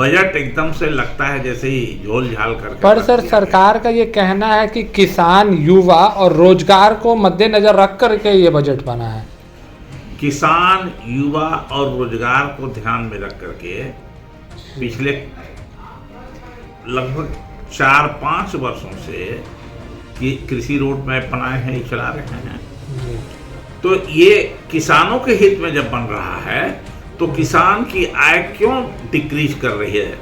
Budget एकदम से लगता है जैसे ही झोल झाल करके। पर सर सरकार का ये कहना है कि किसान, युवा और रोजगार को मद्देनजर रख करके ये बजट बना है। किसान, युवा और रोजगार को ध्यान में रख करके पिछले लगभग 4-5 वर्षों से कि कृषि रोड मैप बनाए हैं, ये चला रहे हैं। तो ये किसानों के हित में जब बन रहा है तो किसान की आय क्यों डिक्रीज कर रही है?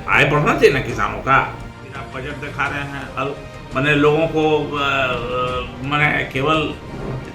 आय बढ़ना चाहिए ना किसानों का। आप बजट दिखा रहे हैं, मैंने लोगों को मैंने केवल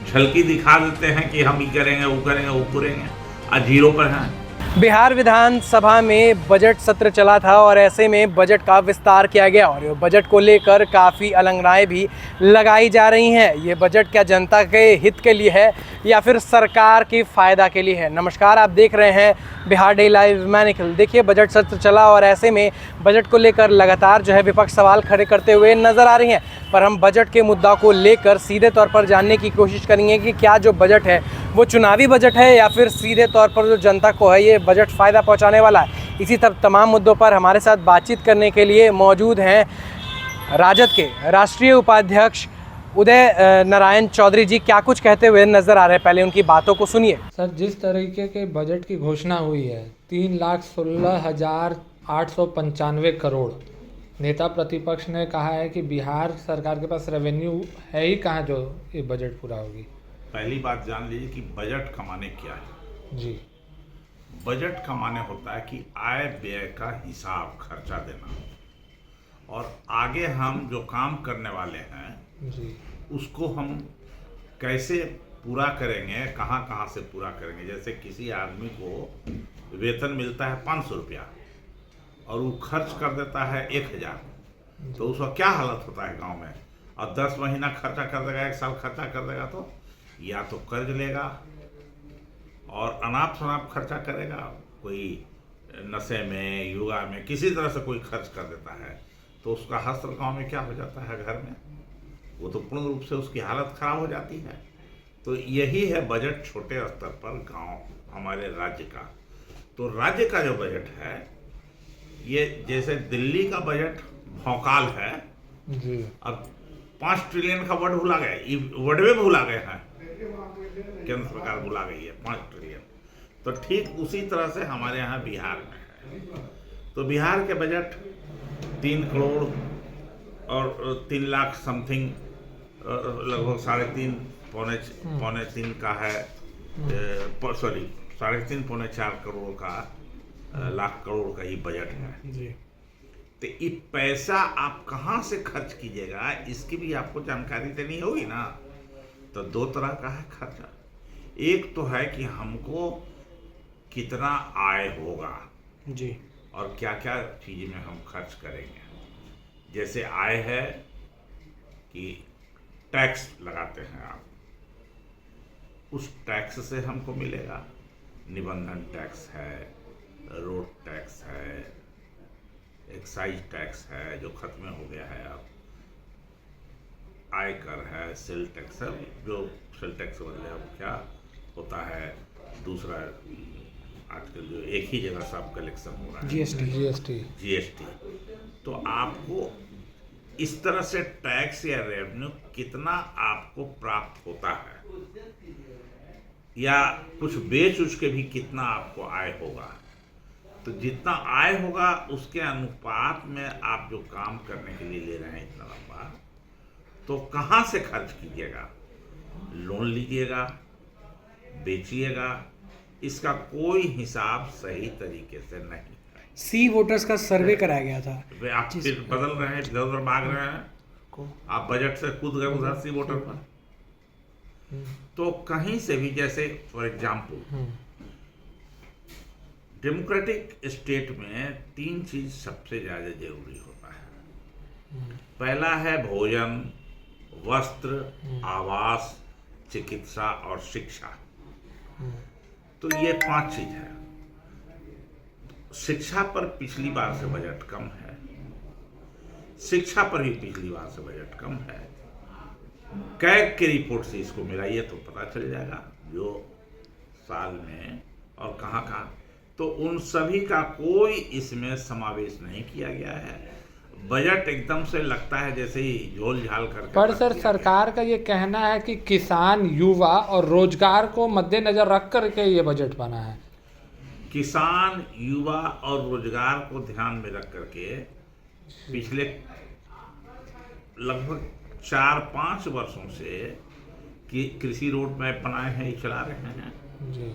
झलकी दिखा देते हैं कि हम ये करेंगे, वो करेंगे, वो करेंगे, आज जीरो पर हैं। बिहार विधानसभा में बजट सत्र चला था और ऐसे में बजट का विस्तार किया गया और बजट को लेकर काफ़ी अलंगनाएं भी लगाई जा रही हैं। ये बजट क्या जनता के हित के लिए है या फिर सरकार के फ़ायदा के लिए है? नमस्कार, आप देख रहे हैं बिहार डे लाइव, मैं निखिल। देखिए, बजट सत्र चला और ऐसे में बजट को लेकर लगातार जो है विपक्ष सवाल खड़े करते हुए नज़र आ रही हैं, पर हम बजट के मुद्दा को लेकर सीधे तौर पर जानने की कोशिश करेंगे कि क्या जो बजट है वो चुनावी बजट है या फिर सीधे तौर पर जो जनता को है ये बजट फ़ायदा पहुंचाने वाला है। इसी तमाम मुद्दों पर हमारे साथ बातचीत करने के लिए मौजूद हैं राजद के राष्ट्रीय उपाध्यक्ष उदय नारायण चौधरी जी। क्या कुछ कहते हुए नज़र आ रहे हैं, पहले उनकी बातों को सुनिए। सर, जिस तरीके के बजट की घोषणा हुई है, 3,16,895 करोड़, नेता प्रतिपक्ष ने कहा है कि बिहार सरकार के पास रेवेन्यू है ही कहाँ जो ये बजट पूरा होगी। पहली बात जान लीजिए कि बजट कमाने क्या है। जी, बजट कमाने होता है कि आय व्यय का हिसाब, खर्चा देना, और आगे हम जो काम करने वाले हैं जी, उसको हम कैसे पूरा करेंगे, कहाँ कहाँ से पूरा करेंगे। जैसे किसी आदमी को वेतन मिलता है 500 रुपया और वो खर्च कर देता है 1000, तो उसका क्या हालत होता है गांव में। और 10 महीना खर्चा कर देगा, 1 साल खर्चा कर देगा, तो या तो कर्ज लेगा और अनाप शनाप खर्चा करेगा, कोई नशे में, योगा में, किसी तरह से कोई खर्च कर देता है, तो उसका हस्त्र गांव में क्या हो जाता है, घर में वो तो पूर्ण रूप से उसकी हालत खराब हो जाती है। तो यही है बजट छोटे स्तर पर गांव हमारे राज्य का। तो राज्य का जो बजट है, ये जैसे दिल्ली का बजट भौकाल है जी। अब 5 ट्रिलियन का वर्ड भुला गए, वर्ड में भुला गए हैं, केंद्र सरकार भुला गई है 5 ट्रिलियन। तो ठीक उसी तरह से हमारे यहाँ बिहार में है। तो बिहार के बजट 3 करोड़ और 3 लाख समथिंग, लगभग 3.5 पौने 3 का है, सॉरी 3.5 पौने 4 करोड़ का, लाख करोड़ का ही बजट है जी। तो ये पैसा आप कहाँ से खर्च कीजिएगा, इसकी भी आपको जानकारी देनी होगी ना। तो 2 तरह का है खर्चा। एक तो है कि हमको कितना आय होगा जी, और क्या क्या चीज़ में हम खर्च करेंगे। जैसे आय है कि टैक्स लगाते हैं आप, उस टैक्स से हमको मिलेगा। निबंधन टैक्स है, रोड टैक्स है, एक्साइज टैक्स है जो खत्म हो गया है अब, आयकर है, सेल टैक्स है, जो सेल टैक्स बदले अब क्या होता है, दूसरा आजकल जो एक ही जगह सब कलेक्शन हो रहा है, जीएसटी। तो आपको इस तरह से टैक्स या रेवेन्यू कितना आपको प्राप्त होता है, या कुछ बेच उच के भी कितना आपको आय होगा। तो जितना आय होगा उसके अनुपात में आप जो काम करने के लिए ले रहे हैं इतना लंबा, तो कहाँ से खर्च कीजिएगा, लोन लीजिएगा, बेचिएगा, इसका कोई हिसाब सही तरीके से नहीं है। सी वोटर्स का सर्वे कराया गया था। आप फिर बदल रहे हैं, इधर उधर भाग रहे हैं, आप बजट से कूद गए उधर सी वोटर पर। तो कहीं से भी, जैसे फॉर एग्जाम्पल डेमोक्रेटिक स्टेट में 3 चीज सबसे ज़्यादा जरूरी होता है। पहला है भोजन, वस्त्र, आवास, चिकित्सा और शिक्षा। तो ये 5 चीज है। शिक्षा पर पिछली बार से बजट कम है, शिक्षा पर भी पिछली बार से बजट कम है। कैग के रिपोर्ट से इसको मिलाइए तो पता चल जाएगा जो साल में और कहाँ कहाँ। तो तो उन सभी का कोई इसमें समावेश नहीं किया गया है। बजट एकदम से लगता है जैसे ही झोल झाल करके पर रख सर दिया सरकार का ये कहना है कि किसान, युवा और रोजगार को मद्देनजर रख करके ये बजट बना है। गया। किसान, युवा और रोजगार को ध्यान में रख करके पिछले लगभग 4-5 वर्षों से कि कृषि रोड मैप बनाए हैं, ये चला रहे हैं। जी।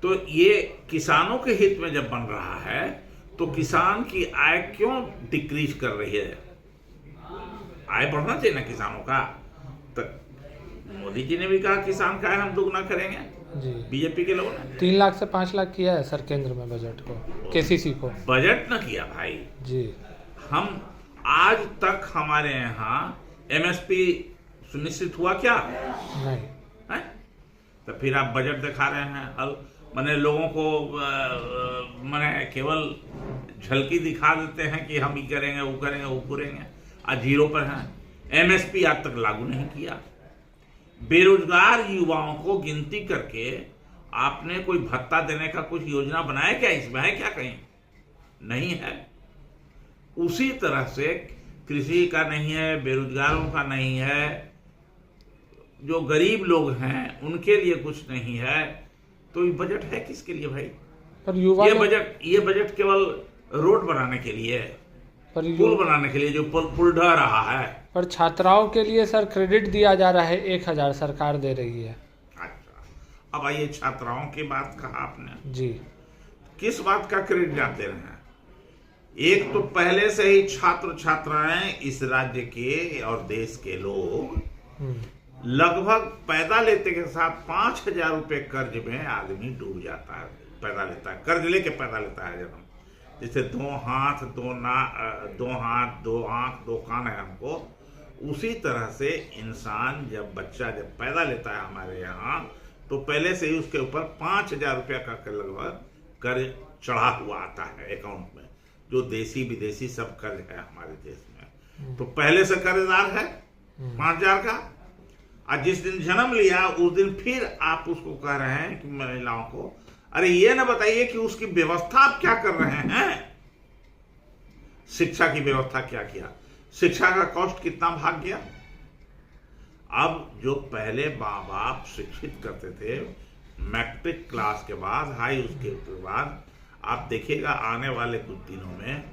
तो ये किसानों के हित में जब बन रहा है तो किसान की आय क्यों डिक्रीज कर रही है? आय बढ़ना चाहिए ना किसानों का। तो मोदी जी ने भी कहा किसान का आय हम दुगना करेंगे, जी। बीजेपी के लोगों ने 3 लाख से 5 लाख किया है सर केंद्र में बजट को, केसीसी को। बजट न किया भाई। जी। हम आज तक हमारे यहाँ एमएसपी सुनिश्चित हुआ क्या नहीं। है? तो फिर आप बजट दिखा रहे हैं, मैंने लोगों को मैंने केवल झलकी दिखा देते हैं कि हम ये करेंगे, वो करेंगे, वो करेंगे, आज जीरो पर हैं। एमएसपी आज तक लागू नहीं किया। बेरोजगार युवाओं को गिनती करके आपने कोई भत्ता देने का कुछ योजना बनाया क्या? इसमें है क्या? कहीं नहीं है। उसी तरह से कृषि का नहीं है, बेरोजगारों का नहीं है, जो गरीब लोग हैं उनके लिए कुछ नहीं है। तो ये बजट है किसके लिए भाई? पर युवा ये बजट केवल रोड बनाने के लिए है, पुल बनाने के लिए, जो पुल ढह रहा है। पर छात्राओं के लिए सर क्रेडिट दिया जा रहा है, 1000 सरकार दे रही है। अच्छा, अब आइए छात्राओं की बात कहा आपने। जी। किस बात का क्रेडिट आप दे रहे हैं? एक तो पहले से ही छात्र छात्राएं इस राज्य के और देश के लोग लगभग पैदा लेते के साथ 5000 रुपये कर्ज में आदमी डूब जाता है। पैदा लेता है, कर्ज लेके पैदा लेता है। जब हम जैसे 2 हाथ 2 आंख 2 कान है हमको, उसी तरह से इंसान जब बच्चा जब पैदा लेता है हमारे यहाँ, तो पहले से ही उसके ऊपर 5000 रुपया का लगभग कर्ज चढ़ा हुआ आता है अकाउंट में, जो देसी विदेशी सब कर्ज है हमारे देश में। तो पहले से कर्जदार है 5000 का। आज जिस दिन जन्म लिया उस दिन फिर आप उसको कह रहे हैं कि महिलाओं को, अरे ये ना बताइए कि उसकी व्यवस्था आप क्या कर रहे हैं? शिक्षा की व्यवस्था क्या किया? शिक्षा का कॉस्ट कितना भाग गया? अब जो पहले माँ बाप शिक्षित करते थे मैट्रिक क्लास के बाद, हाई उसके बाद, आप देखिएगा आने वाले कुछ दिनों में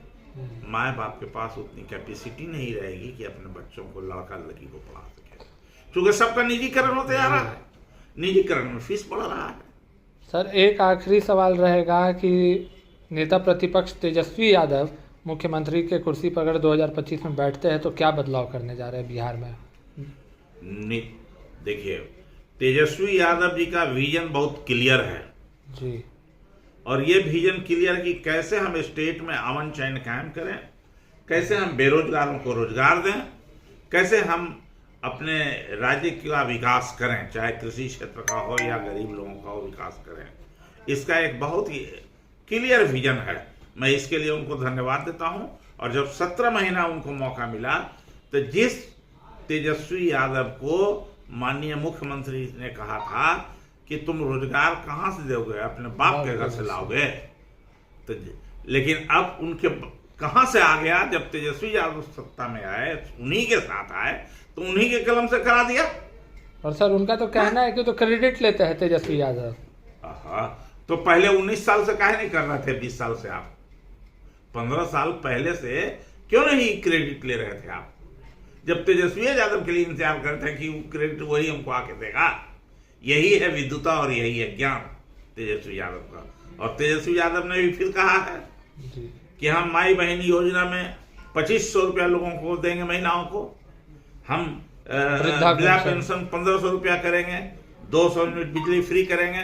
माँ बाप के पास उतनी कैपेसिटी नहीं रहेगी कि अपने बच्चों को, लड़का लड़की को पढ़ा सके, क्योंकि सबका निजीकरण होते जा रहा है। निजीकरण में फीस बढ़ रहा है। सर एक आखिरी सवाल रहेगा कि नेता प्रतिपक्ष तेजस्वी यादव मुख्यमंत्री के कुर्सी पर अगर 2025 में बैठते हैं तो क्या बदलाव करने जा रहे हैं बिहार में? देखिए, तेजस्वी यादव जी का विजन बहुत क्लियर है जी। और ये विजन क्लियर कि कैसे हम स्टेट में अमन चैन कायम करें, कैसे हम बेरोजगारों को रोजगार दें, कैसे हम अपने राज्य का विकास करें, चाहे कृषि क्षेत्र का हो या गरीब लोगों का हो, विकास करें। इसका एक बहुत ही क्लियर विजन है। मैं इसके लिए उनको धन्यवाद देता हूं। और जब 17 महीना उनको मौका मिला, तो जिस तेजस्वी यादव को माननीय मुख्यमंत्री ने कहा था कि तुम रोजगार कहाँ से दोगे, अपने बाप के घर से लाओगे, तो लेकिन अब उनके कहाँ से आ गया? जब तेजस्वी यादव सत्ता में आए, उन्हीं के साथ आए, तो उन्हीं के कलम से करा दिया। और सर उनका तो कहना है कि तो क्रेडिट लेते हैं तेजस्वी यादव। तो पहले 19 साल से काहे नहीं कर रहे थे? 20 साल से आप 15 साल पहले से क्यों नहीं क्रेडिट ले रहे थे आप? जब तेजस्वी यादव के लिए इंतजार करते हैं कि क्रेडिट वही हमको आके देगा। यही है विद्वता और यही है ज्ञान तेजस्वी यादव का। और तेजस्वी यादव ने भी फिर कहा है कि हम माई बहन योजना में 2500 रुपया लोगों को देंगे, महिलाओं को। हम वृद्धा पेंशन 1500 रुपया करेंगे, 200 यूनिट बिजली फ्री करेंगे।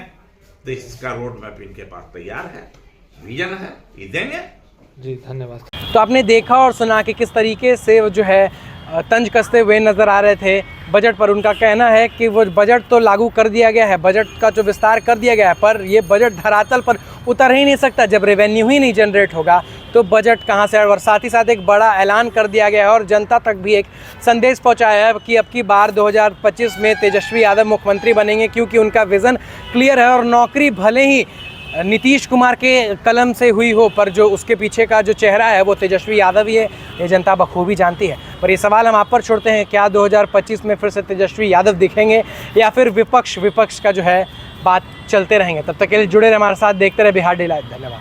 तो इसका रोड मैप इनके पास तैयार है, विजन है, ये देंगे। जी धन्यवाद। तो आपने देखा और सुना कि किस तरीके से वो जो है तंज कसते हुए नज़र आ रहे थे बजट पर। उनका कहना है कि वो बजट तो लागू कर दिया गया है, बजट का जो विस्तार कर दिया गया है, पर ये बजट धरातल पर उतर ही नहीं सकता। जब रेवेन्यू ही नहीं जनरेट होगा तो बजट कहाँ से? और साथ ही साथ एक बड़ा ऐलान कर दिया गया है और जनता तक भी एक संदेश पहुँचाया है कि अब की बार 2025 में तेजस्वी यादव मुख्यमंत्री बनेंगे, क्योंकि उनका विज़न क्लियर है। और नौकरी भले ही नीतीश कुमार के कलम से हुई हो, पर जो उसके पीछे का जो चेहरा है वो तेजस्वी यादव ही है, ये जनता बखूबी जानती है। पर ये सवाल हम आप पर छोड़ते हैं, क्या 2025 में फिर से तेजस्वी यादव दिखेंगे या फिर विपक्ष का जो है बात चलते रहेंगे? तब तक के लिए जुड़े रहे हमारे साथ, देखते रहे बिहार डे लाइव। धन्यवाद।